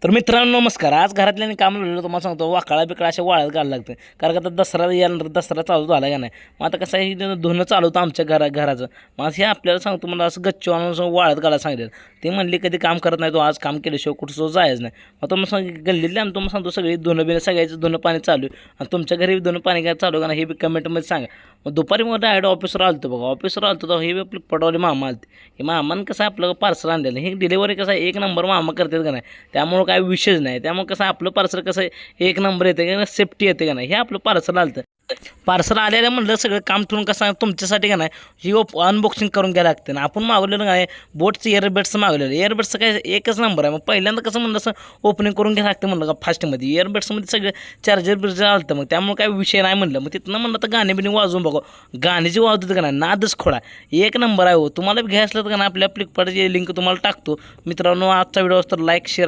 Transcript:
तर मित्रांनो नमस्कार. आज घरातल्याने काम लावलेलं तुम्हाला सांगतो, वाकाळा बिकाळा अशा वाळत घालायला लागतं. कारण का आता दसरा यानंतर दसरा चालू झाला का नाही. मग आता कसं आहे, धुणं चालू होतं आमच्या घराचं. मग हे आपल्याला सांगतो, मला असं गच्ची आणून वाळत घालायला सांगितलं. ते म्हणले कधी काम करत नाही, तो आज काम केल्याशिवाय कुठं जायचं नाही. मग तुम्हाला गल्लीतले आणि तुम्हाला सांगतो सगळी धुणं बिणं सगळ्याचं धुणं पाणी चालू आहे. आणि तुमच्या घरी धुणं पाणी काय चालू का नाही हे बी कमेंटमध्ये सांगा. मग दुपारी मग डायरेक्ट ऑफिसवर आलतो बघा. ऑफिसवर आलतो तर हे आपलं पटवाले मामा आलते. हे मामानं कसं आपलं पार्सल आणलेलं, हे डिलेवरी कसं एक नंबर मामा करतात का नाही. त्यामुळं काय विषयच नाही. त्यामुळे कसं आपलं पार्सल कसं एक नंबर येते का, सेफ्टी येते का नाही. हे आपलं पार्सल आलं. पार्सल आलेलं म्हणलं सगळं काम ठेवून कसं तुमच्यासाठी का नाही ही अनबॉक्सिंग करून घ्यायला लागते ना. आपण मागवलेलं काय बोटचं इयरबड्सचं मागवलेलं. इयरबड्सचं काय एकच नंबर आहे. मग पहिल्यांदा कसं म्हणलं असं ओपनिंग करून घ्यायला लागतं म्हणलं का फास्टमध्ये. इयरबड्समध्ये सगळं चार्जर बिर्जर आलं. मग त्यामुळे काय विषय नाही म्हणलं. मग तिथनं म्हणलं तर गाणे बिणे वाजवून बघा. गाण्याची वाजवतात का नाही नादच खोळा एक नंबर आहे हो. तुम्हाला घ्यायचं असलं तर का नाही आपल्या फ्लिपकार्टची लिंक तुम्हाला टाकतो. मित्रांनो आजचा व्हिडिओ असतो लाईक शेअर